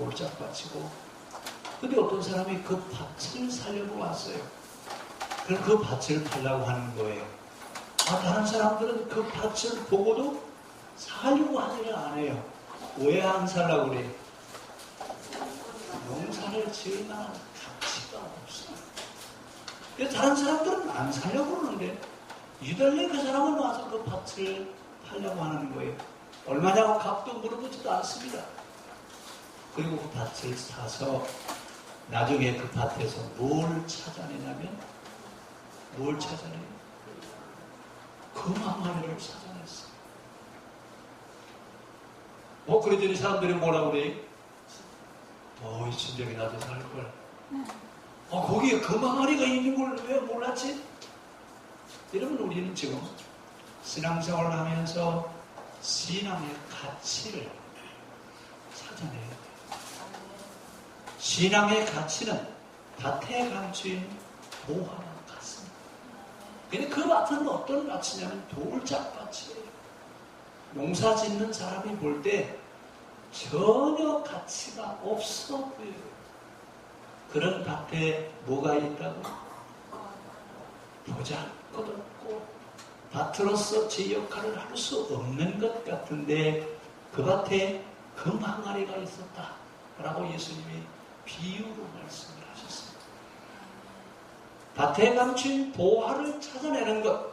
돌짝밭이고, 근데 어떤 사람이 그 밭을 사려고 왔어요. 그럼 그 밭을 팔려고 하는 거예요. 다른 사람들은 그 밭을 보고도 사려고 하지를 않아요. 왜 안 살라고 그래요? 농사를 지을 만한 가치가 없어요. 그래서 다른 사람들은 안 살려고 그러는데 유달리 그 사람은 와서 그 밭을 팔려고 하는 거예요. 얼마냐고 값도 물어보지도 않습니다. 그리고 그 밭을 사서 나중에 그 밭에서 뭘 찾아내냐면, 뭘 찾아내요? 금 한 마리를 찾아냈어요. 그랬더니 사람들이 뭐라고 그래요? 이 친정에 나도 살걸. 거기에 금 한 마리가 있는 걸 왜 몰랐지? 여러분, 우리는 지금 신앙생활을 하면서 신앙의 가치를 찾아내야 돼요. 신앙의 가치는 밭에 감추인 보화와 같습니다. 근데 그 밭은 어떤 밭이냐면 돌짝밭이에요. 농사 짓는 사람이 볼 때 전혀 가치가 없어 보여요. 그런 밭에 뭐가 있다고? 보잘것없고 밭으로서 제 역할을 할 수 없는 것 같은데 그 밭에 금 항아리가 있었다라고 예수님이 비유로 말씀을 하셨습니다. 밭에 감춘 보화를 찾아내는 것,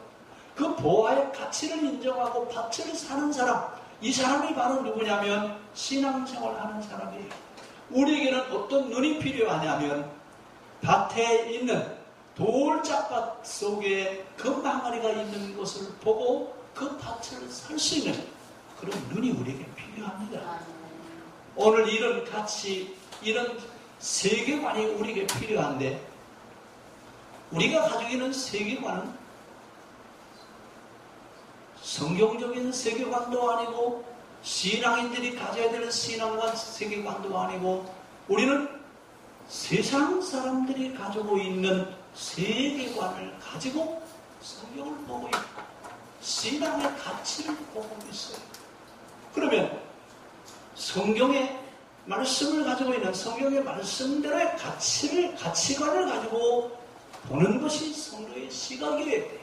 그 보화의 가치를 인정하고 밭을 사는 사람, 이 사람이 바로 누구냐면 신앙생활하는 사람이에요. 우리에게는 어떤 눈이 필요하냐면 밭에 있는 돌짝밭 속에 금 항아리가 있는 것을 보고 그 밭을 살 수 있는 그런 눈이 우리에게 필요합니다. 오늘 이런 가치, 이런 세계관이 우리에게 필요한데 우리가 가지고 있는 세계관은 성경적인 세계관도 아니고 신앙인들이 가져야 되는 신앙관 세계관도 아니고 우리는 세상 사람들이 가지고 있는 세계관을 가지고 성경을 보고 있고 신앙의 가치를 보고 있어요. 그러면 성경의 말씀을 가지고 있는 성경의 말씀대로의 가치관을 가지고 보는 것이 성도의 시각이어야 돼요.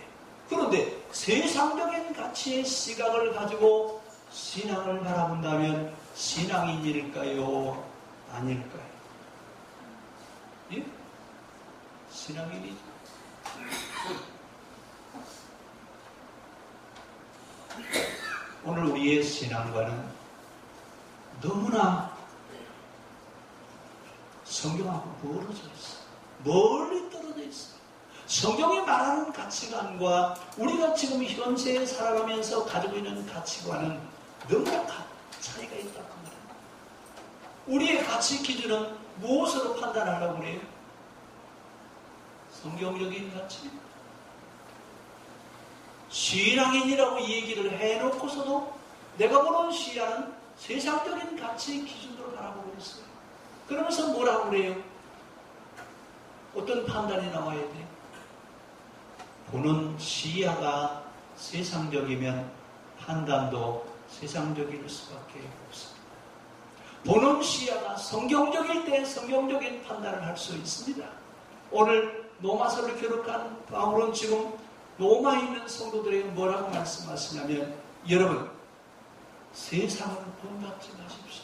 그런데 세상적인 가치의 시각을 가지고 신앙을 바라본다면 신앙인일까요? 아닐까요? 예? 신앙인이죠. 오늘 우리의 신앙과는 너무나 성경하고 멀어져 있어요. 멀리 떨어져 있어요. 성경이 말하는 가치관과 우리가 지금 현세에 살아가면서 가지고 있는 가치관은 너무 차이가 있다고 말합니다. 우리의 가치 기준은 무엇으로 판단하려고 그래요? 성경적인 가치? 신앙인이라고 얘기를 해놓고서도 내가 보는 시야는 세상적인 가치 기준으로 바라보고 있어요. 그러면서 뭐라고 그래요? 어떤 판단이 나와야 돼요? 보는 시야가 세상적이면 판단도 세상적일 수밖에 없습니다. 보는 시야가 성경적일 때 성경적인 판단을 할 수 있습니다. 오늘 로마서를 기록한 바울은 지금 로마에 있는 성도들에게 뭐라고 말씀하시냐면 여러분 세상을 본받지 마십시오.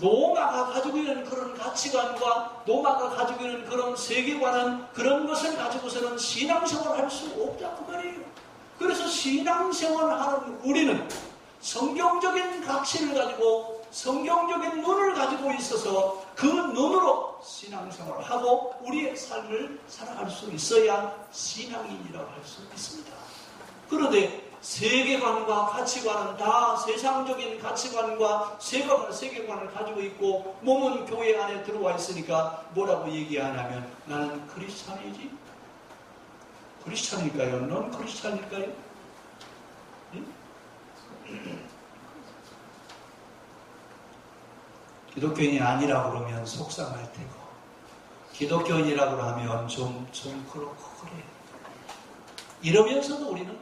로마가 가지고 있는 그런 가치관과 로마가 가지고 있는 그런 세계관은 그런 것을 가지고서는 신앙생활을 할 수 없다고 말이에요. 그래서 신앙생활을 하는 우리는 성경적인 가치를 가지고 성경적인 눈을 가지고 있어서 그 눈으로 신앙생활을 하고 우리의 삶을 살아갈 수 있어야 신앙인이라고 할 수 있습니다. 그런데 세계관과 가치관은 다 세상적인 가치관과 세계관을 가지고 있고 몸은 교회 안에 들어와 있으니까 뭐라고 얘기하냐면 나는 크리스찬이지? 크리스찬일까요? 넌 크리스찬일까요? 기독교인이 아니라고 그러면 속상할 테고 기독교인이라고 하면 좀 그렇고 그래. 이러면서도 우리는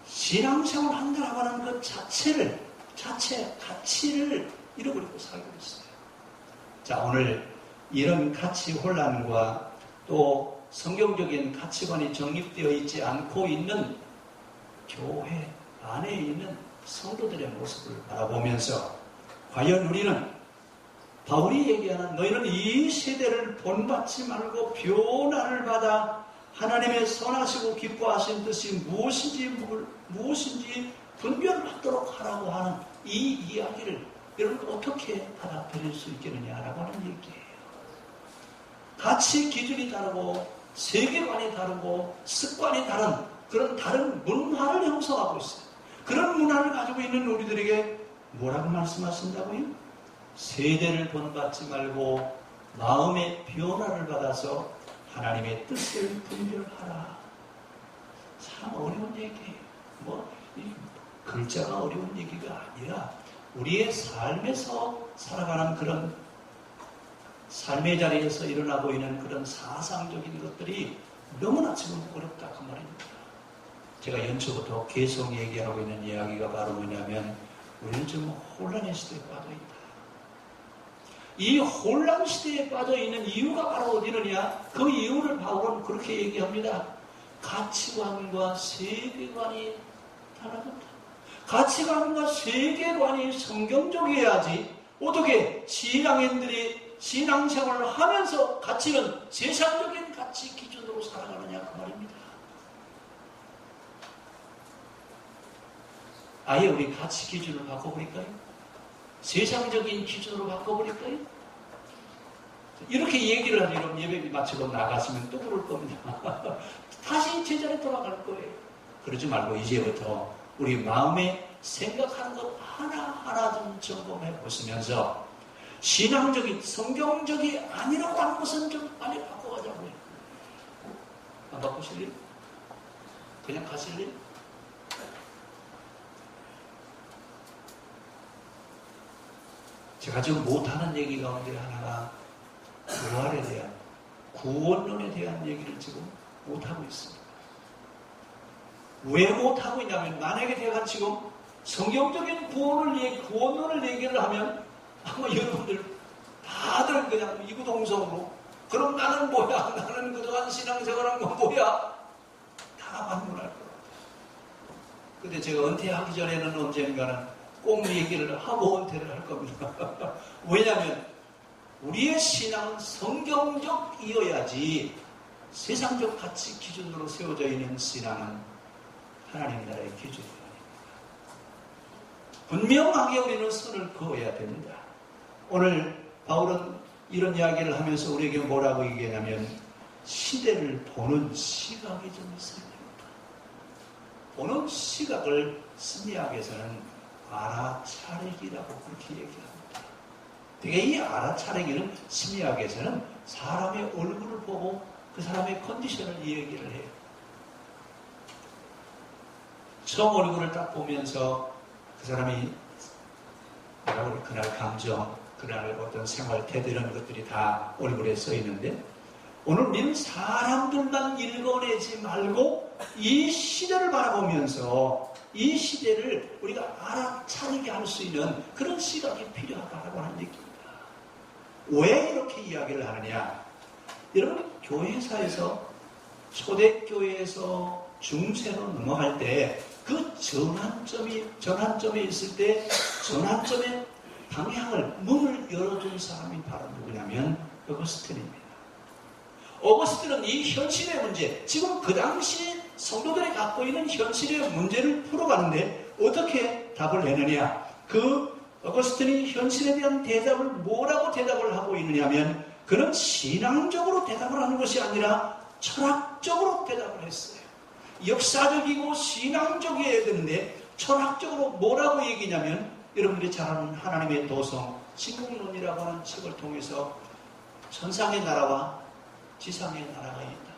신앙생활 한다라고 하는 것 가치를 잃어버리고 살고 있어요. 자, 오늘 이런 가치 혼란과 또 성경적인 가치관이 정립되어 있지 않고 있는 교회 안에 있는 성도들의 모습을 바라보면서 과연 우리는 바울이 얘기하는 너희는 이 세대를 본받지 말고 변화를 받아 하나님의 선하시고 기뻐하신 뜻이 무엇인지 분별하도록 하라고 하는 이 이야기를 여러분 어떻게 받아들일 수 있겠느냐라고 하는 얘기예요. 가치 기준이 다르고 세계관이 다르고 습관이 다른 그런 다른 문화를 형성하고 있어요. 그런 문화를 가지고 있는 우리들에게 뭐라고 말씀하신다고요? 세대를 본받지 말고 마음의 변화를 받아서 하나님의 뜻을 분별하라. 참 어려운 얘기예요. 글자가 어려운 얘기가 아니라 우리의 삶에서 살아가는 그런 삶의 자리에서 일어나고 있는 그런 사상적인 것들이 너무나 지금 어렵다 그 말입니다. 제가 연초부터 계속 얘기하고 있는 이야기가 바로 뭐냐면 우리는 지금 혼란의 시대에 빠져있다. 이 혼란 시대에 빠져있는 이유가 바로 어디 있느냐? 그 이유를 바울은 그렇게 얘기합니다. 가치관과 세계관이 달라졌다. 가치관과 세계관이 성경적이어야지 어떻게 신앙인들이 신앙생활을 하면서 가치는 세상적인 가치 기준으로 살아가느냐 그 말입니다. 아예 우리 가치 기준을 바꿔버릴까요? 세상적인 기준으로 바꿔버릴까요? 이렇게 얘기를 하면 여러분 예배 마치고 나가시면 또 그럴 겁니다. 다시 제자리에 돌아갈 거예요. 그러지 말고 이제부터 우리 마음에 생각하는 것 하나하나 좀 점검해 보시면서 신앙적인, 성경적이 아니라고 하는 것은 좀 빨리 바꿔가자고요. 안 바꾸실래요? 그냥 가실래요? 제가 지금 못하는 얘기 가운데 하나가 부활에 대한, 구원론에 대한 얘기를 지금 못하고 있습니다. 왜 못하고 있냐면 만약에 제가 지금 성경적인 구원론을 얘기를 하면 아마 여러분들 다들 그냥 이구동성으로 그럼 나는 뭐야? 나는 그동안 신앙생활한 건 뭐야? 다 반문할 거예요. 근데 제가 은퇴하기 전에는 언젠가는 꼭 얘기를 하고 은퇴를 할 겁니다. 왜냐하면 우리의 신앙은 성경적이어야지 세상적 가치 기준으로 세워져 있는 신앙은 하나님 나라의 기준이 아닙니다. 분명하게 우리는 선을 그어야 됩니다. 오늘 바울은 이런 이야기를 하면서 우리에게 뭐라고 얘기하냐면 시대를 보는 시각이 좀 있어야 됩니다. 보는 시각을 심리학에서는 알아차리기라고 그렇게 얘기합니다. 되게 이 알아차리기는 심리학에서는 사람의 얼굴을 보고 그 사람의 컨디션을 얘기를 해요. 처음 얼굴을 딱 보면서 그 사람이 그날 감정, 그날 어떤 생활 태도 이런 것들이 다 얼굴에 써 있는데 오늘 우리는 사람들만 읽어내지 말고 이 시대를 바라보면서 이 시대를 우리가 알아차리게 할 수 있는 그런 시각이 필요하다고 하는 얘기입니다. 왜 이렇게 이야기를 하느냐? 여러분 교회사에서 초대교회에서 중세로 넘어갈 때 그 전환점에 있을 때 전환점의 방향을 문을 열어준 사람이 바로 누구냐면 어거스틴입니다. 어거스틴은 이 현실의 문제, 지금 그 당시 성도들이 갖고 있는 현실의 문제를 풀어가는데 어떻게 답을 내느냐? 그 어거스틴이 현실에 대한 대답을 뭐라고 대답을 하고 있느냐면 그는 신앙적으로 대답을 하는 것이 아니라 철학적으로 대답을 했어요. 역사적이고 신앙적이어야 되는데 철학적으로 뭐라고 얘기냐면 여러분들이 잘 아는 하나님의 도성 신국론이라고 하는 책을 통해서 천상의 나라와 지상의 나라가 있다.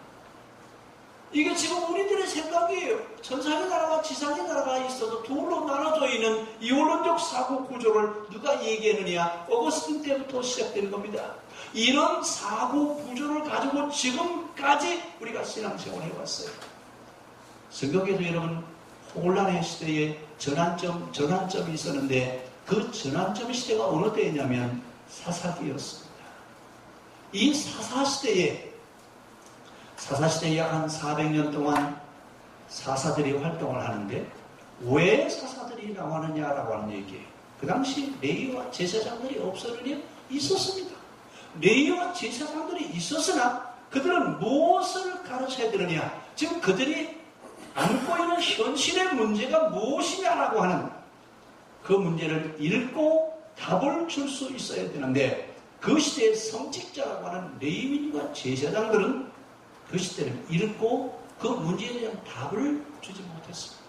이게 지금 우리들의 생각이에요. 천상의 나라와 지상의 나라가 있어서 둘로 나눠져 있는 이원론적 사고 구조를 누가 얘기했느냐? 어거스틴 때부터 시작된 겁니다. 이런 사고 구조를 가지고 지금까지 우리가 신앙생활을 해왔어요. 성경에도 여러분 혼란의 시대에 전환점이 있었는데 그 전환점 시대가 어느 때였냐면 사사기였습니다. 이 사사시대에 약 한 400년 동안 사사들이 활동을 하는데 왜 사사들이 나오느냐라고 하는 얘기예요. 그 당시 레위와 제사장들이 없었느냐? 있었습니다. 레위와 제사장들이 있었으나 그들은 무엇을 가르쳐야 되느냐? 지금 그들이 안고 있는 현실의 문제가 무엇이냐라고 하는 그 문제를 읽고 답을 줄 수 있어야 되는데 그 시대의 성직자라고 하는 레위인과 제사장들은 그 시대를 읽고 그 문제에 대한 답을 주지 못했습니다.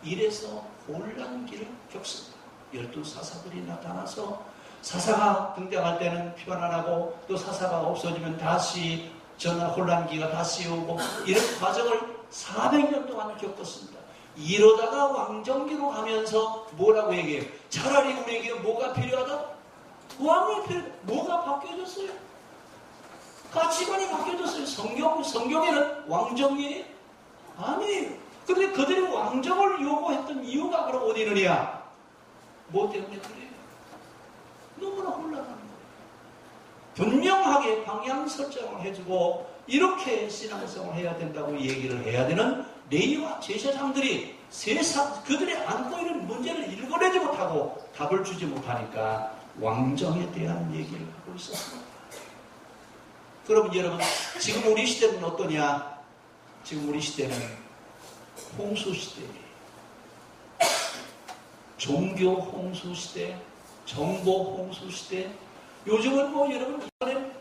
이래서 혼란기를 겪습니다. 12사사들이 나타나서 사사가 등장할 때는 편안하고 또 사사가 없어지면 다시 혼란기가 다시 오고 이런 과정을 400년 동안 겪었습니다. 이러다가 왕정기로 가면서 뭐라고 얘기해요? 차라리 우리에게 뭐가 필요하다? 왕이 필요하다. 뭐가 바뀌어졌어요? 가치관이 바뀌어졌어요. 성경에는 왕정이에요? 아니에요. 그런데 그들이 왕정을 요구했던 이유가 그럼 어디 있느냐? 뭐 때문에 그래요? 너무나 혼란한 거예요. 분명하게 방향 설정을 해주고 이렇게 신앙생활을 해야 된다고 얘기를 해야 되는 레위와 제사장들이 그들이 안고 있는 문제를 읽어내지 못하고 답을 주지 못하니까 왕정에 대한 얘기를 하고 있었습니다. 그러면 여러분, 지금 우리 시대는 어떠냐? 지금 우리 시대는 홍수시대예요. 종교 홍수시대, 정보 홍수시대. 요즘은 뭐 여러분, 이번에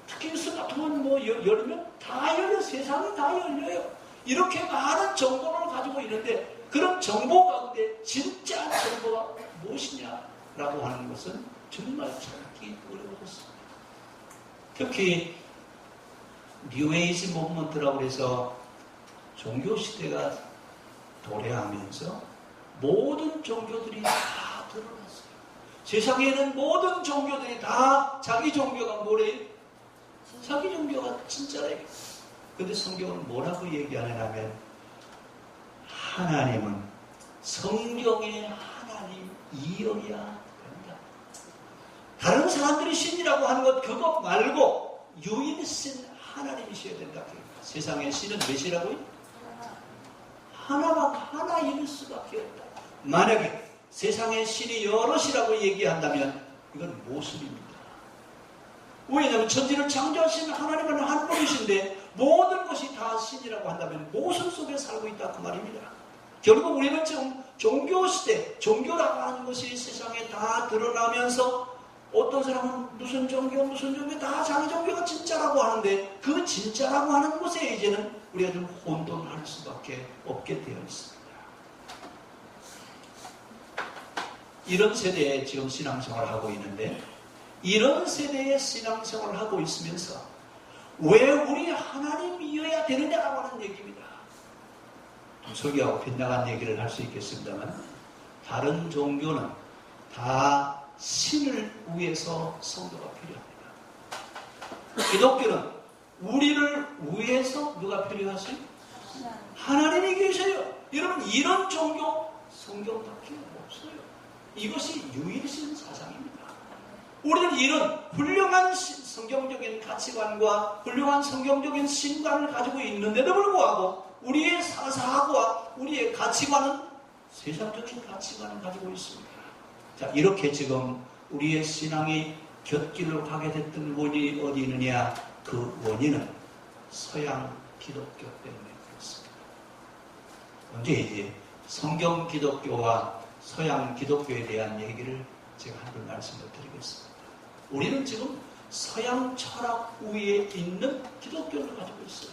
특히 스마트폰 뭐 열면 다 열려요. 세상이 다 열려요. 이렇게 많은 정보를 가지고 있는데 그런 정보 가운데 진짜 정보가 무엇이냐라고 하는 것은 정말 찾기 어려웠습니다. 특히 뉴에이지 무브먼트라고 해서 종교시대가 도래하면서 모든 종교들이 다 드러났어요. 세상에는 모든 종교들이 다 자기 종교가 뭐래요? 자기 종교가 진짜래요. 근데 성경은 뭐라고 얘기하냐면 하나님은 성경의 하나님이어야 된다. 다른 사람들이 신이라고 하는 것 그것 말고 유일신 하나님이셔야 된다. 세상의 신은 몇이라고요? 하나일 수밖에 없다. 만약에 세상의 신이 여럿이라고 얘기한다면 이건 모순입니다. 왜냐하면 천지를 창조하신 하나님은 한 분이신데 모든 것이 다 신이라고 한다면 모순 속에 살고 있다 그 말입니다. 결국 우리는 지금 종교시대, 종교라고 하는 것이 세상에 다 드러나면서 어떤 사람은 무슨 종교 다 자기 종교가 진짜라고 하는데 그 진짜라고 하는 곳에 이제는 우리가 좀 혼돈할 수밖에 없게 되어 있습니다. 이런 세대에 지금 신앙생활을 하고 있는데 이런 세대의 신앙생활을 하고 있으면서 왜 우리 하나님이어야 되느냐라고 하는 얘기입니다. 설교하고 빗나간 얘기를 할 수 있겠습니다만 다른 종교는 다 신을 위해서 성도가 필요합니다. 기독교는 우리를 위해서 누가 필요하세요? 하나님이 계셔요. 여러분 이런 종교 성경밖에 없어요. 이것이 유일신 사상입니다. 우리는 이런 훌륭한 성경적인 가치관과 훌륭한 성경적인 신관을 가지고 있는데도 불구하고 우리의 사상과 우리의 가치관은 세상적인 가치관을 가지고 있습니다. 자, 이렇게 지금 우리의 신앙이 곁길로 가게 됐던 원인이 어디 있느냐? 그 원인은 서양 기독교 때문에 그렇습니다. 먼저 이제 성경 기독교와 서양 기독교에 대한 얘기를 제가 한번 말씀을 드리겠습니다. 우리는 지금 서양 철학 위에 있는 기독교를 가지고 있어요.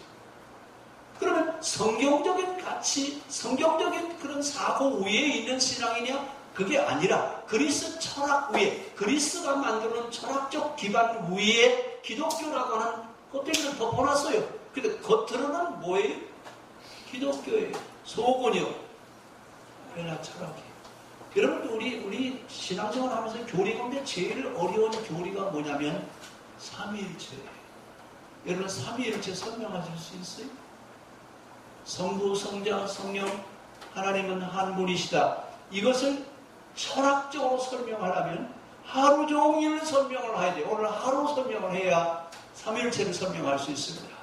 그러면 성경적인 가치, 성경적인 그런 사고 위에 있는 신앙이냐? 그게 아니라 그리스 철학 위에, 그리스가 만드는 철학적 기반 위에 기독교라고 하는 껍데기를 덮어놨어요. 근데 겉으로는 뭐예요? 기독교예요. 속은요? 헬라 철학이에요. 여러분, 우리 신앙생활 하면서 교리 가운데 제일 어려운 교리가 뭐냐면 삼위일체예요. 여러분, 삼위일체 설명하실 수 있어요? 성부, 성자, 성령, 하나님은 한 분이시다. 이것을 철학적으로 설명하려면 하루 종일 설명을 해야 돼요. 오늘 하루 설명을 해야 3일체를 설명할 수 있습니다.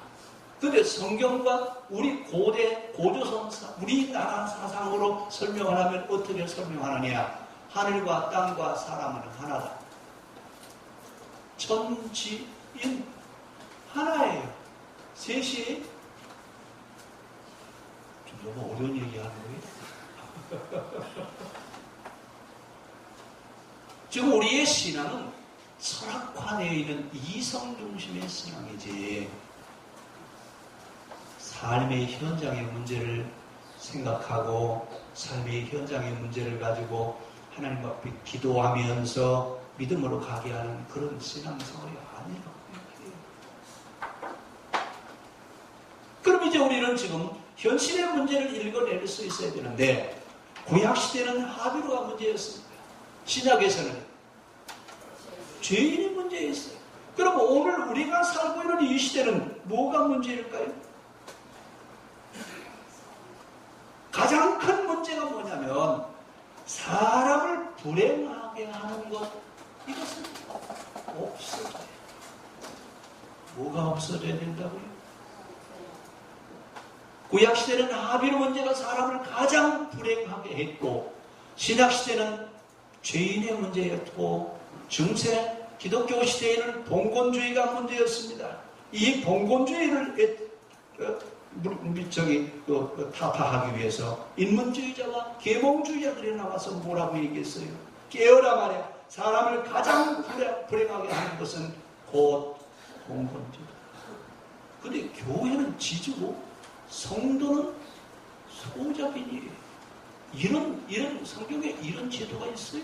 그런데 성경과 우리 고조선, 우리나라 사상으로 설명을 하면 어떻게 설명하느냐? 하늘과 땅과 사람은 하나다. 천지인 하나예요. 셋이 좀 너무 어려운 얘기하는 거예요. 지금 우리의 신앙은 철학화되어 있는 이성 중심의 신앙이지, 삶의 현장의 문제를 생각하고 삶의 현장의 문제를 가지고 하나님 앞에 기도하면서 믿음으로 가게 하는 그런 신앙생활이 아니라고 생각해요. 그럼 이제 우리는 지금 현실의 문제를 읽어낼 수 있어야 되는데, 구약시대는 하비루가 문제였습니다. 신약에서는 죄인이 문제였어요. 그럼 오늘 우리가 살고 있는 이 시대는 뭐가 문제일까요? 가장 큰 문제가 뭐냐면 사람을 불행하게 하는 것, 이것은 없어져요. 뭐가 없어져야 된다고요? 구약시대는 하비루 문제가 사람을 가장 불행하게 했고, 신약시대는 죄인의 문제였고, 중세 기독교 시대에는 봉건주의가 문제였습니다. 이 봉건주의를 타파하기 위해서 인문주의자와 계몽주의자들이 나와서 뭐라고 얘기했어요? 깨어라 말이야. 사람을 가장 불행하게 하는 것은 곧 봉건주의다. 근데 교회는 지주고 성도는 소작인이에요. 이런 성경에 이런 제도가 있어요?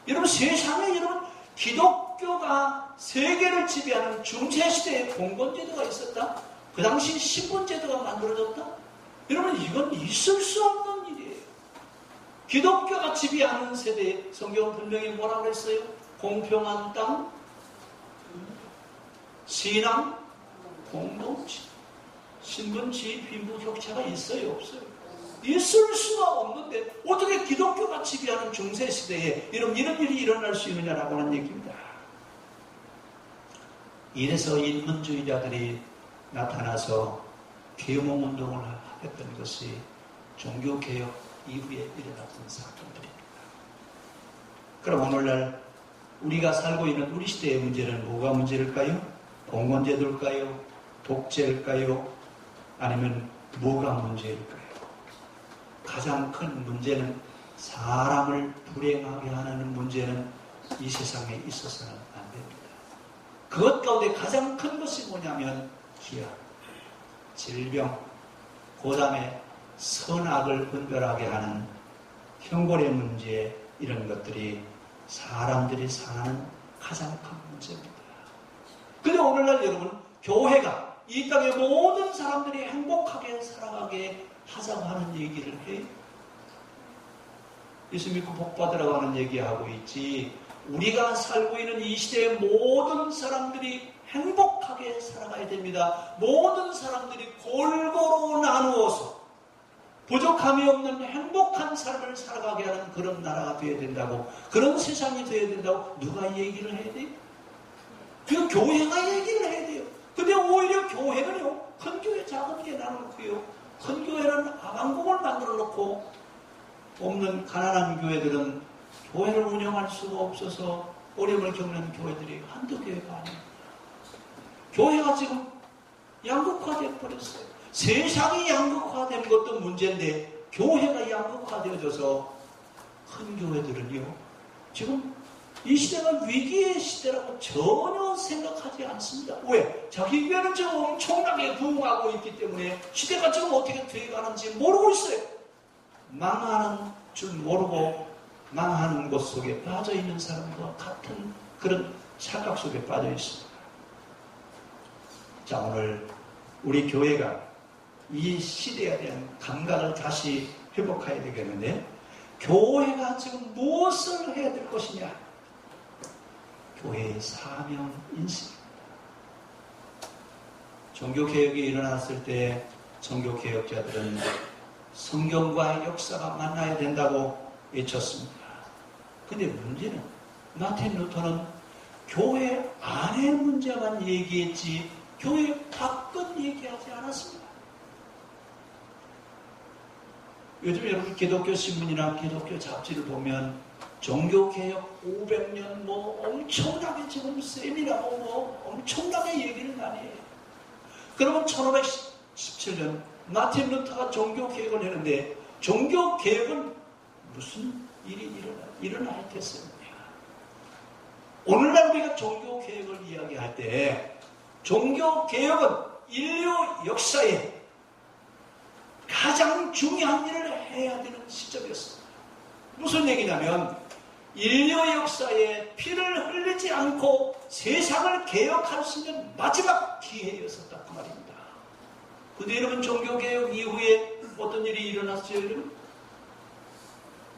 여러분, 세상에 여러분 기독교가 세계를 지배하는 중세시대에 봉건제도가 있었다? 그 당시 신분제도가 만들어졌다? 여러분, 이건 있을 수 없는 일이에요. 기독교가 지배하는 세대에 성경은 분명히 뭐라고 했어요? 공평한 땅, 신앙, 공동체, 신분지, 빈부격차가 있어요, 없어요? 있을 수가 없는데 어떻게 기독교가 지배하는 중세시대에 이런 일이 일어날 수 있느냐라고 하는 얘기입니다. 이래서 인문주의자들이 나타나서 계몽운동을 했던 것이 종교개혁 이후에 일어났던 사건들입니다. 그럼 오늘날 우리가 살고 있는 우리 시대의 문제는 뭐가 문제일까요? 봉건제도일까요? 독재일까요? 아니면 뭐가 문제일까요? 가장 큰 문제는 사람을 불행하게 하는 문제는 이 세상에 있어서는 안 됩니다. 그것 가운데 가장 큰 것이 뭐냐면 기아, 질병, 그 다음에 선악을 분별하게 하는 형벌의 문제, 이런 것들이 사람들이 사는 가장 큰 문제입니다. 근데 오늘날 여러분, 교회가 이 땅의 모든 사람들이 행복하게 살아가게 하자고 하는 얘기를 해요. 예수 믿고 복 받으라고 하는 얘기하고 있지, 우리가 살고 있는 이 시대의 모든 사람들이 행복하게 살아가야 됩니다. 모든 사람들이 골고루 나누어서 부족함이 없는 행복한 삶을 살아가게 하는 그런 나라가 되어야 된다고, 그런 세상이 되어야 된다고 누가 얘기를 해야 돼요? 그 교회가 얘기를 해야 돼요. 근데 오히려 교회는요, 큰 교회, 작은 교회 나눠놓고요, 큰 교회는 아방궁을 만들어 놓고 없는 가난한 교회들은 교회를 운영할 수가 없어서 어려움을 겪는 교회들이 한두 교회가 아닙니다. 교회가 지금 양극화되어 버렸어요. 세상이 양극화된 것도 문제인데 교회가 양극화되어져서 큰 교회들은요, 지금 이 시대가 위기의 시대라고 전혀 생각하지 않습니다. 왜? 자기 교회는 지금 엄청나게 부흥하고 있기 때문에 시대가 지금 어떻게 되어가는지 모르고 있어요. 망하는 줄 모르고 망하는 곳 속에 빠져있는 사람과 같은 그런 착각 속에 빠져 있습니다. 자, 오늘 우리 교회가 이 시대에 대한 감각을 다시 회복해야 되겠는데, 교회가 지금 무엇을 해야 될 것이냐? 교회의 사명 인식입니다. 종교개혁이 일어났을 때 종교개혁자들은 성경과 역사가 만나야 된다고 외쳤습니다. 근데 문제는 마틴 루터는 교회 안의 문제만 얘기했지 교회 밖은 얘기하지 않았습니다. 요즘 여러분 기독교 신문이나 기독교 잡지를 보면 종교개혁 500년 엄청나게 지금 세미나고 엄청나게 얘기를 많이 해요. 그러면 1517년 마틴 루터가 종교개혁을 했는데 종교개혁은 무슨 일이 일어나야 됐습니까? 오늘날 우리가 종교개혁을 이야기할 때 종교개혁은 인류 역사에 가장 중요한 일을 해야 되는 시점이었습니다. 무슨 얘기냐면 인류 역사에 피를 흘리지 않고 세상을 개혁할 수 있는 마지막 기회였었다 그 말입니다. 근데 여러분 종교개혁 이후에 어떤 일이 일어났어요 여러분?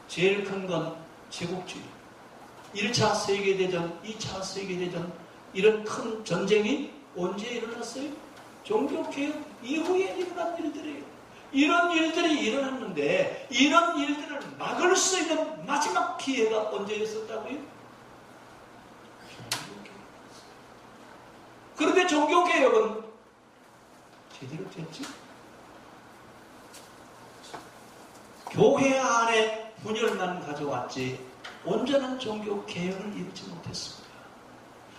제일 큰 건 제국주의. 1차 세계대전, 2차 세계대전 이런 큰 전쟁이 언제 일어났어요? 종교개혁 이후에 일어난 일들이에요. 이런 일들이 일어났는데 이런 일들을 막을 수 있는 마지막 기회가 언제였었다고요? 그런데 종교개혁은 제대로 됐지? 교회 안에 분열만 가져왔지 온전한 종교개혁을 이루지 못했습니다.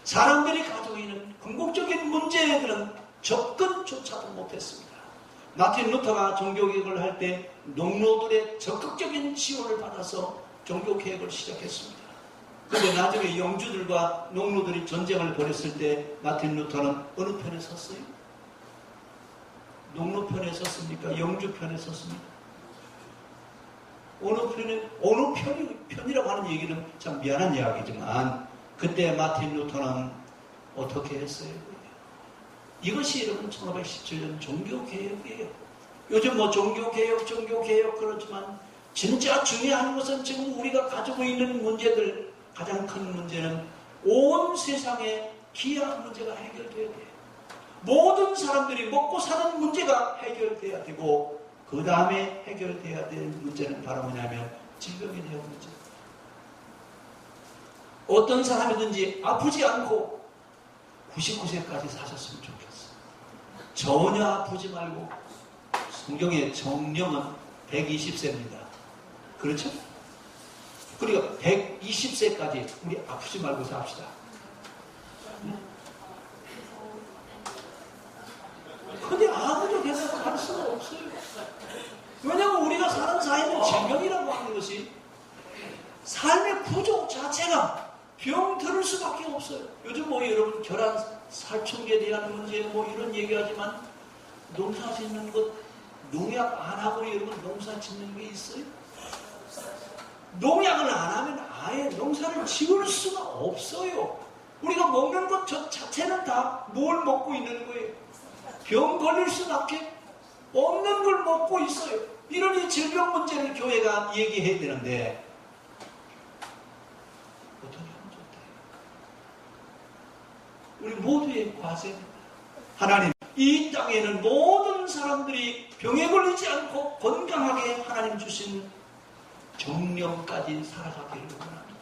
사람들이 가지고 있는 궁극적인 문제들은 접근조차도 못했습니다. 마틴 루터가 종교개혁을 할 때 농노들의 적극적인 지원을 받아서 종교개혁을 시작했습니다. 그런데 나중에 영주들과 농노들이 전쟁을 벌였을 때 마틴 루터는 어느 편에 섰어요? 농노 편에 섰습니까? 영주 편에 섰습니까? 어느 편이라고 하는 얘기는 참 미안한 이야기지만 그때 마틴 루터는 어떻게 했어요? 이것이 여러분 1517년 종교개혁이에요. 요즘 종교개혁 그렇지만 진짜 중요한 것은 지금 우리가 가지고 있는 문제들 가장 큰 문제는 온 세상의 기아 문제가 해결돼야 돼요. 모든 사람들이 먹고 사는 문제가 해결돼야 되고 그 다음에 해결돼야 될 문제는 바로 뭐냐면 질병에 대한 문제. 어떤 사람이든지 아프지 않고 99세까지 사셨으면 좋겠어요. 전혀 아프지 말고 성경의 정령은 120세입니다. 그렇죠? 그러니까 120세까지 우리 아프지 말고 삽시다. 근데 아무도 대답할 수가 없어요. 왜냐하면 우리가 사는 사회는 질병이라고 하는 것이 삶의 구조 자체가 병들을 수밖에 없어요. 요즘 여러분 결혼 살충제에 대한 문제 이런 얘기하지만 농사 짓는 것 농약 안 하고 여러분 농사 짓는 게 있어요? 농약을 안 하면 아예 농사를 지을 수가 없어요. 우리가 먹는 것 자체는 다 뭘 먹고 있는 거예요? 병 걸릴 수밖에 없는 걸 먹고 있어요. 이런 이 질병 문제를 교회가 얘기해야 되는데 어떻게 하면 좋다. 우리 모두의 과제입니다. 하나님, 이 땅에는 모든 사람들이 병에 걸리지 않고 건강하게 하나님 주신 정령까지 살아가기를 원합니다.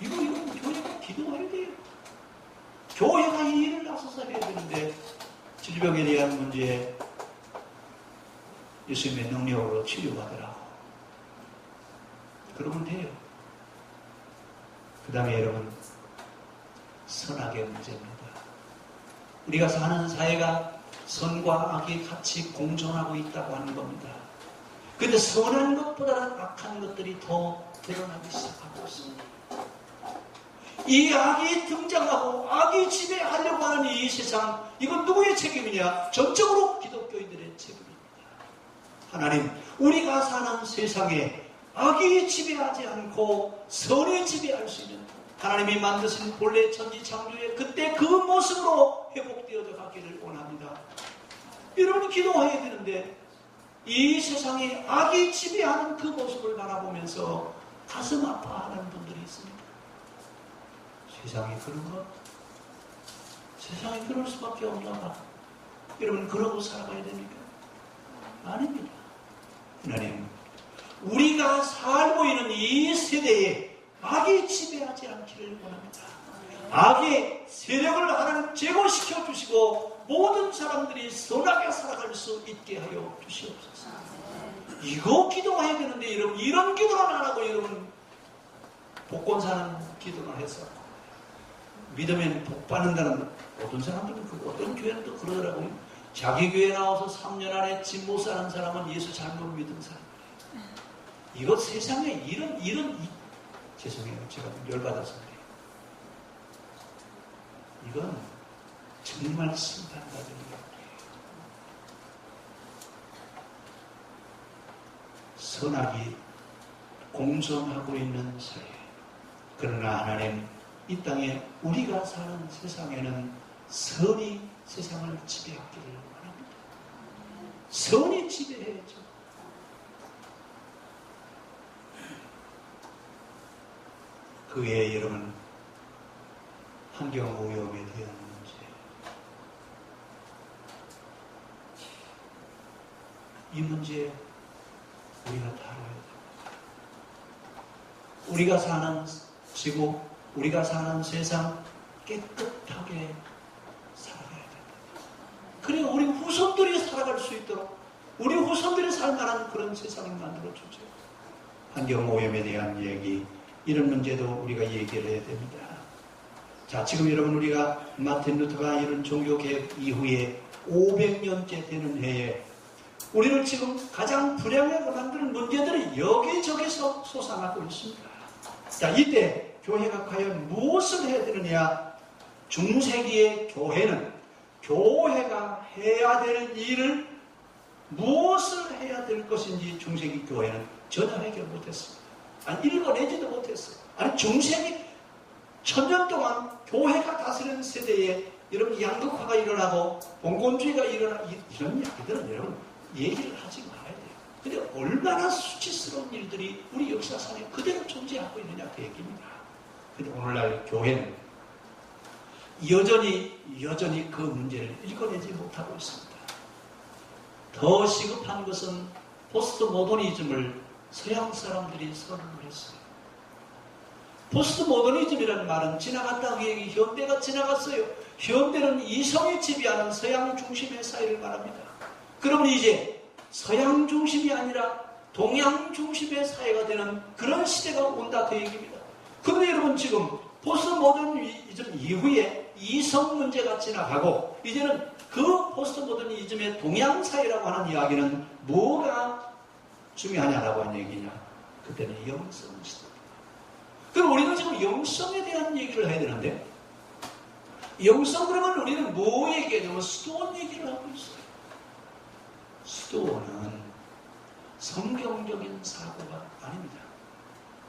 이건 교회가 기도해야 돼요. 교회가 이 일을 나서서 해야 되는데 질병에 대한 문제에 예수님의 능력으로 치료받으라고. 그러면 돼요. 그 다음에 여러분, 선악의 문제입니다. 우리가 사는 사회가 선과 악이 같이 공존하고 있다고 하는 겁니다. 그런데 선한 것보다는 악한 것들이 더 드러나기 시작하고 있습니다. 이 악이 등장하고 악이 지배하려고 하는 이 세상, 이건 누구의 책임이냐? 전적으로 기독교인들의 책임입니다. 하나님, 우리가 사는 세상에 악이 지배하지 않고 선이 지배할 수 있는 하나님이 만드신 본래 천지 창조의 그때 그 모습으로 회복되어져 가기를 원합니다. 이런 기도해야 되는데 이 세상에 악이 지배하는 그 모습을 바라보면서 가슴 아파하는 분들이 있습니다. 세상이 그런 것? 세상이 그럴 수밖에 없나 봐. 여러분 그러고 살아가야 됩니까? 아닙니다. 하나님, 우리가 살고 있는 이 세대에 악이 지배하지 않기를 원합니다. 악의 세력을 하나님 제거시켜 주시고 모든 사람들이 선하게 살아갈 수 있게 하여 주시옵소서. 이거 기도해야 되는데 여러분, 이런 기도는 안 하고 여러분 복권 사는 기도를 해서 믿으면 복 받는다는, 어떤 사람들은 어떤 교회는 또 그러더라고요. 자기 교회 나와서 3년 안에 집 못 사는 사람은 예수 잘못 믿은 사람이에요. 이거 세상에 이런 죄송해요. 제가 열받아서 그래요. 이건 정말 심판받은 일이에요. 선악이 공존하고 있는 사회. 그러나 하나님, 이 땅에 우리가 사는 세상에는 선이 세상을 지배하기를 원합니다. 선이 지배해야죠. 그 외에 여러분, 환경오염에 대한 문제, 이 문제 우리가 다뤄야 됩니다. 우리가 사는 지구, 우리가 사는 세상 깨끗하게 살아가야 됩니다. 그래 우리 후손들이 살아갈 수 있도록, 우리 후손들이 살만한 그런 세상을 만들어주죠. 환경오염에 대한 얘기, 이런 문제도 우리가 얘기를 해야 됩니다. 자, 지금 여러분, 우리가 마틴 루터가 이런 종교개혁 이후에 500년째 되는 해에 우리를 지금 가장 불행하게 만드는 문제들이 여기저기서 솟아나고 있습니다. 자, 이때 교회가 과연 무엇을 해야 되느냐? 중세기의 교회는 교회가 해야 될 일을 무엇을 해야 될 것인지 중세기 교회는 전혀 해결 못했습니다. 아니, 읽어내지도 못했어요. 아니, 중세기 1000년 동안 교회가 다스리는 세대에 여러분 양극화가 일어나고 봉건주의가 일어나, 이런 이야기들은 여러분 얘기를 하지 말아야 돼요. 근데 얼마나 수치스러운 일들이 우리 역사상에 그대로 존재하고 있느냐, 그 얘기입니다. 근데 오늘날 교회는 여전히 그 문제를 읽어내지 못하고 있습니다. 더 시급한 것은 포스트 모더니즘을 서양 사람들이 선언을 했어요. 포스트 모더니즘이라는 말은 지나갔다, 현대가 지나갔어요. 현대는 이성이 지배하는 서양 중심의 사회를 말합니다. 그러면 이제 서양 중심이 아니라 동양 중심의 사회가 되는 그런 시대가 온다, 그 얘기입니다. 그런데 여러분, 지금 포스트 모더니즘 이후에 이성 문제가 지나가고 이제는 그 포스트 모더니즘의 동양 사회라고 하는 이야기는 뭐가 중요하냐라고 하는 얘기냐? 그때는 영성 시대입니다. 그럼 우리는 지금 영성에 대한 얘기를 해야 되는데, 영성 그러면 우리는 뭐 얘기하냐면 수도원 얘기를 하고 있어요. 수도원은 성경적인 사고가 아닙니다.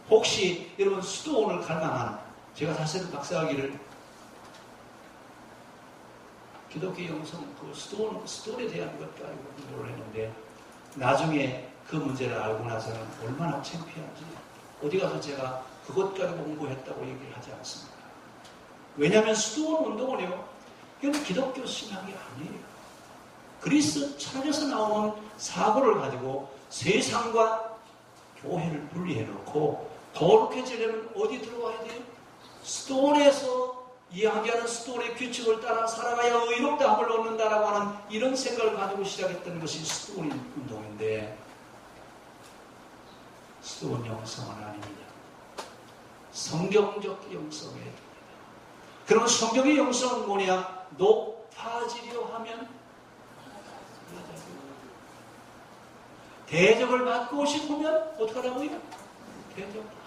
혹시 여러분 수도원을 갈 만한, 제가 사실은 박사학위를 기독교 영성 그 수도원에 대한 것 가지고 공부를 했는데, 나중에 그 문제를 알고 나서는 얼마나 창피한지, 어디 가서 제가 그것 가지고 공부했다고 얘기를 하지 않습니다. 왜냐하면 수도원 운동은요, 이건 기독교 신앙이 아니에요. 그리스 철학에서 나오는 사고를 가지고 세상과 교회를 분리해놓고 거룩해지려면 어디 들어와야 돼요? 수도원에서 이야기하는 수도원의 규칙을 따라 살아가야 의롭다함을 얻는다라고 하는 이런 생각을 가지고 시작했던 것이 수도원 운동인데, 수도원 영성은 아닙니다. 성경적 영성에 됩니다. 그러면 성경의 영성은 뭐냐? 높아지려 하면 대접을 받고 싶으면 어떡하라고요? 대접받고.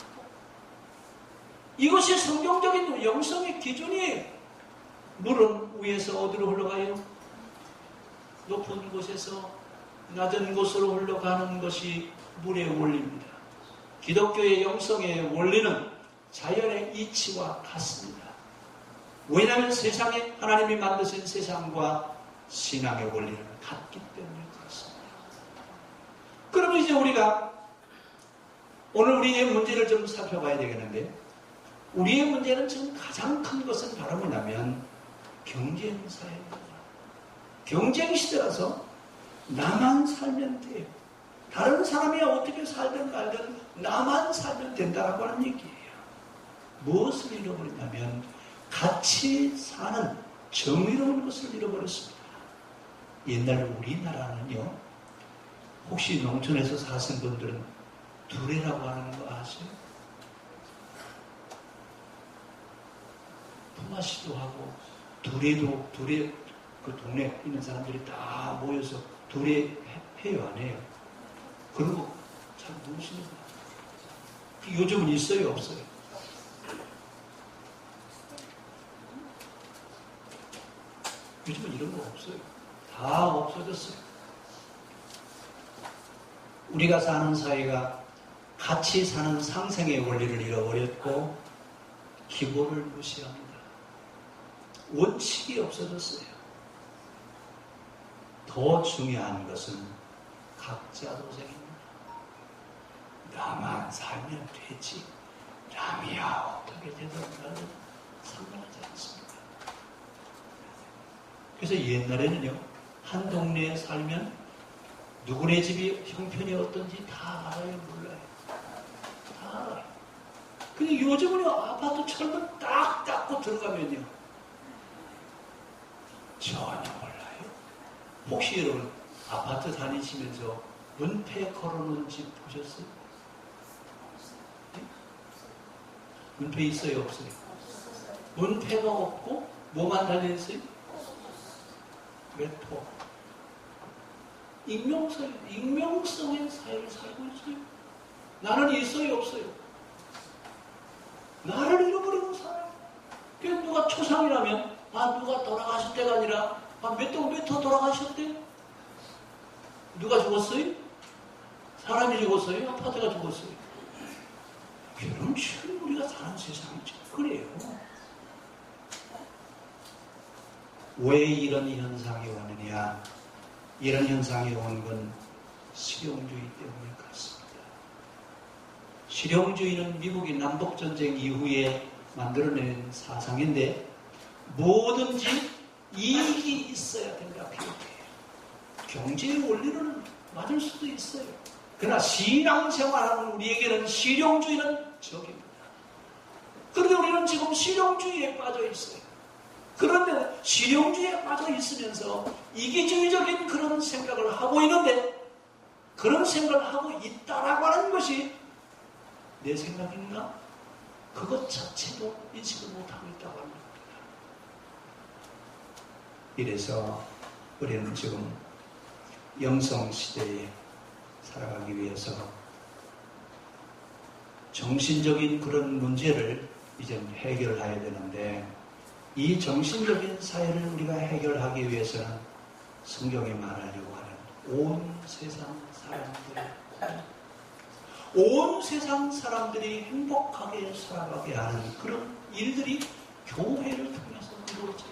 이것이 성경적인 영성의 기준이에요. 물은 위에서 어디로 흘러가요? 높은 곳에서 낮은 곳으로 흘러가는 것이 물의 원리입니다. 기독교의 영성의 원리는 자연의 이치와 같습니다. 왜냐하면 세상에 하나님이 만드신 세상과 신앙의 원리는 같기 때문에 그렇습니다. 그러면 이제 우리가 오늘 우리의 문제를 좀 살펴봐야 되겠는데, 우리의 문제는 지금 가장 큰 것은 바로 뭐냐면 경쟁사회입니다. 경쟁 시대라서 나만 살면 돼요. 다른 사람이 어떻게 살든 말든 나만 살면 된다라고 하는 얘기예요. 무엇을 잃어버리냐면 같이 사는 정의로운 것을 잃어버렸습니다. 옛날 우리나라는요, 혹시 농촌에서 사신 분들은 두레라고 하는 거 아세요? 품앗이도 하고 두레 그 동네 있는 사람들이 다 모여서 두레 해요, 안 해요? 그런 거 잘 모르시는 거예요. 요즘은 있어요, 없어요? 요즘은 이런 거 없어요. 다 없어졌어요. 우리가 사는 사회가 같이 사는 상생의 원리를 잃어버렸고 기본을 무시합니다. 원칙이 없어졌어요. 더 중요한 것은 각자 도생입니다. 나만 살면 되지. 남이야 어떻게 되든 나는 상관하지 않습니다. 그래서 옛날에는요, 한 동네에 살면 누구네 집이 형편이 어떤지 다 알아요, 몰라요? 다 알아요. 근데 요즘은요, 아파트 철문 딱 닦고 들어가면요, 전혀 몰라요. 혹시 여러분 아파트 다니시면서 문패 걸어놓은 집 보셨어요? 네? 문패 있어요, 없어요? 문패가 없고 뭐만 달려있어요? 외포. 익명성의 사회를 살고 있어요. 나는 있어요, 없어요? 나를 잃어버리고 살아요. 그래서 누가 초상이라면, 누가 돌아가실 때가 아니라, 몇 호 돌아가셨대? 누가 죽었어요? 사람이 죽었어요? 아파트가 죽었어요? 그럼 지금 우리가 사는 세상이 그래요. 왜 이런 현상이 오느냐? 이런 현상이 온 건 실용주의 때문에 그렇습니다. 실용주의는 미국이 남북전쟁 이후에 만들어낸 사상인데 뭐든지 이익이 있어야 된다 필요해요. 경제의 원리로는 맞을 수도 있어요. 그러나 신앙생활하는 우리에게는 실용주의는 적입니다. 그런데 우리는 지금 실용주의에 빠져 있어요. 그런데 실용주의에 빠져 있으면서 이기주의적인 그런 생각을 하고 있는데 그런 생각을 하고 있다라고 하는 것이 내 생각인가? 그것 자체도 인식을 못하고 있다고 합니다. 이래서 우리는 지금 영성시대에 살아가기 위해서 정신적인 그런 문제를 이제 해결해야 되는데 이 정신적인 사회를 우리가 해결하기 위해서는 성경에 말하려고 하는 온 세상 사람들이 행복하게 살아가게 하는 그런 일들이 교회를 통해서 이루어져요.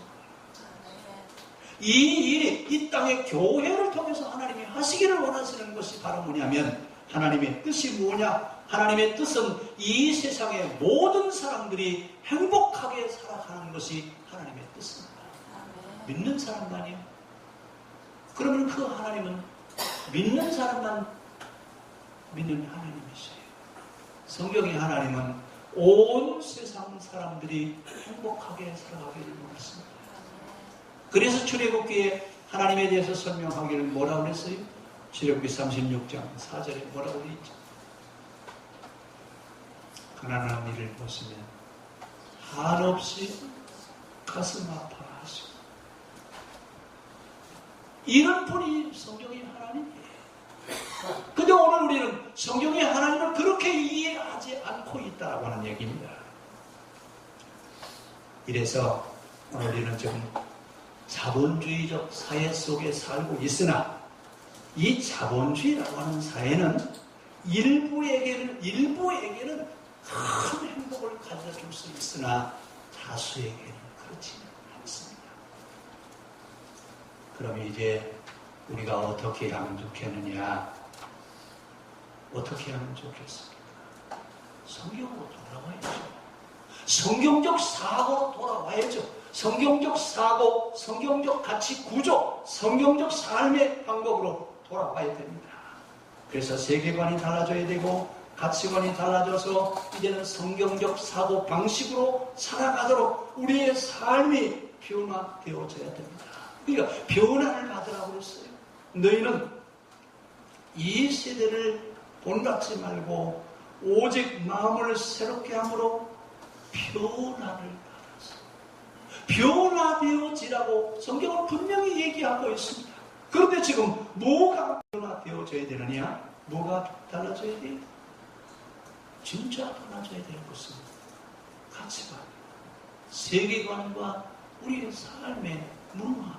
이 일이 이 땅의 교회를 통해서 하나님이 하시기를 원하시는 것이 바로 뭐냐면 하나님의 뜻이 뭐냐? 하나님의 뜻은 이 세상의 모든 사람들이 행복하게 살아가는 것이 하나님의 뜻입니다. 믿는 사람만이요? 그러면 그 하나님은 믿는 사람만 믿는 하나님이세요. 성경의 하나님은 온 세상 사람들이 행복하게 살아가기를 원하십니다. 그래서 출애굽기에 하나님에 대해서 설명하기를 뭐라고 그랬어요? 출애굽기 36장 4절에 뭐라고 그랬죠? 가난한 이를 보시면 한없이 가슴 아파하시고 이런 분이 성경의 하나님이에요. 근데 오늘 우리는 성경의 하나님을 그렇게 이해하지 않고 있다고 하는 얘기입니다. 이래서 우리는 지금 자본주의적 사회 속에 살고 있으나 이 자본주의라고 하는 사회는 일부에게는 큰 행복을 가져줄 수 있으나 다수에게는 그렇지는 않습니다. 그럼 이제 우리가 어떻게 하면 좋겠느냐? 어떻게 하면 좋겠습니까? 성경으로 돌아와야죠. 성경적 사고로 돌아와야죠. 성경적 사고, 성경적 가치 구조, 성경적 삶의 방법으로 돌아와야 됩니다. 그래서 세계관이 달라져야 되고 가치관이 달라져서 이제는 성경적 사고 방식으로 살아가도록 우리의 삶이 변화되어져야 됩니다. 그러니까 변화를 받으라고 했어요. 너희는 이 세대를 본받지 말고 오직 마음을 새롭게 함으로 변화를 받아서 변화되어지라고 성경은 분명히 얘기하고 있습니다. 그런데 지금 뭐가 변화되어져야 되느냐? 뭐가 달라져야 돼요? 진짜 달라져야 될 것은 가치관, 세계관과 우리의 삶의 문화입니다.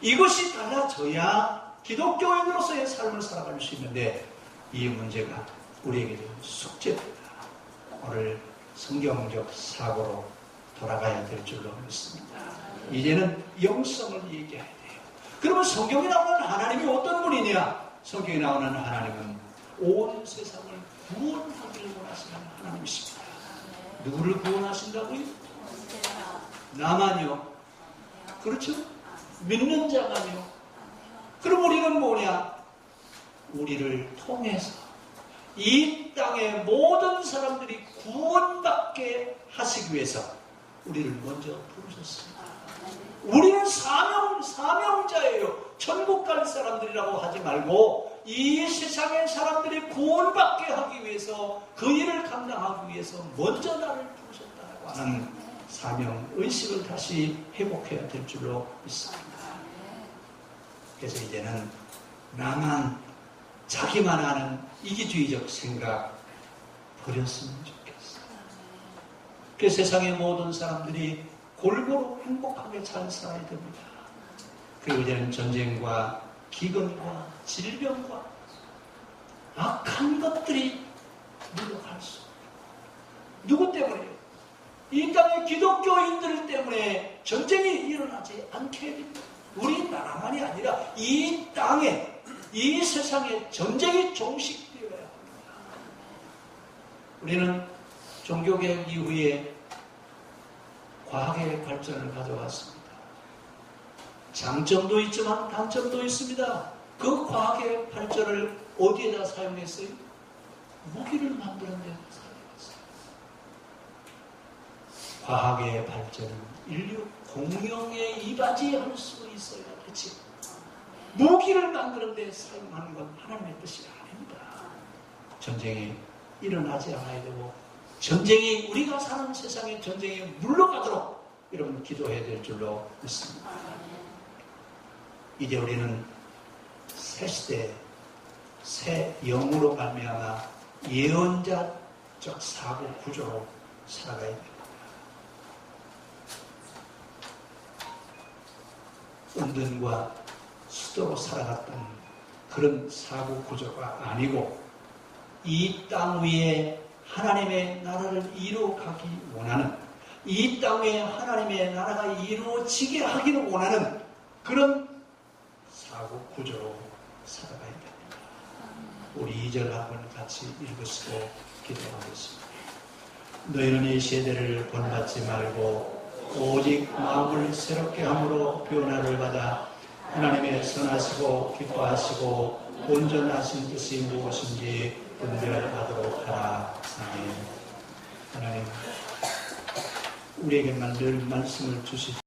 이것이 달라져야 기독교인으로서의 삶을 살아갈 수 있는데 이 문제가 우리에게 숙제입니다. 오늘 성경적 사고로 돌아가야 될 줄로 믿습니다. 이제는 영성을 얘기해야 돼요. 그러면 성경에 나오는 하나님이 어떤 분이냐? 성경에 나오는 하나님은 온 세상을 구원하기를 원하시는 하나님이십니다. 누구를 구원하신다고요? 나만요. 그렇죠? 믿는 자만요. 그럼 우리는 뭐냐? 우리를 통해서 이 땅의 모든 사람들이 구원받게 하시기 위해서 우리를 먼저 부르셨습니다. 우리는 사명자예요. 천국 갈 사람들이라고 하지 말고 이 세상의 사람들이 구원받게 하기 위해서 그 일을 감당하기 위해서 먼저 나를 부르셨다고 하는 사명의식을 다시 회복해야 될 줄로 믿습니다. 그래서 이제는 나만 자기만 아는 이기주의적 생각 버렸으면 좋겠어요. 그 세상의 모든 사람들이 골고루 행복하게 잘 살아야 됩니다. 그리고 이제는 전쟁과 기근과 질병과 악한 것들이 물러갈 수 없어요. 누구 때문에요? 이 땅의 기독교인들 때문에 전쟁이 일어나지 않게 됩니다. 우리 나라만이 아니라 이 땅에, 이 세상에 전쟁이 종식되어야 합니다. 우리는 종교개혁 이후에 과학의 발전을 가져왔습니다. 장점도 있지만 단점도 있습니다. 그 과학의 발전을 어디에다 사용했어요? 무기를 만드는 데 사용했어요. 과학의 발전은 인류 공용에 이바지할 수 있어야 되지. 무기를 만드는 데 사용하는 건 하나님의 뜻이 아닙니다. 전쟁이 일어나지 않아야 되고 전쟁이 우리가 사는 세상에 전쟁이 물러가도록 여러분 기도해야 될 줄로 믿습니다. 이제 우리는 새 시대, 새 영으로 말미암아 예언자적 사고 구조로 살아가야 됩니다. 은둔과 수도로 살아갔던 그런 사고 구조가 아니고 이 땅 위에 하나님의 나라를 이루어가기 원하는, 이 땅 위에 하나님의 나라가 이루어지게 하기를 원하는 그런 사고 구조로 살아가야 됩니다. 우리 2절 한번 같이 읽으시고 기도하겠습니다. 너희는 이 세대를 본받지 말고 오직 마음을 새롭게 함으로 변화를 받아 하나님의 선하시고 기뻐하시고 온전하신 뜻이 무엇인지 분별하도록 하라. 아멘. 하나님, 우리에게만 늘 말씀을 주시고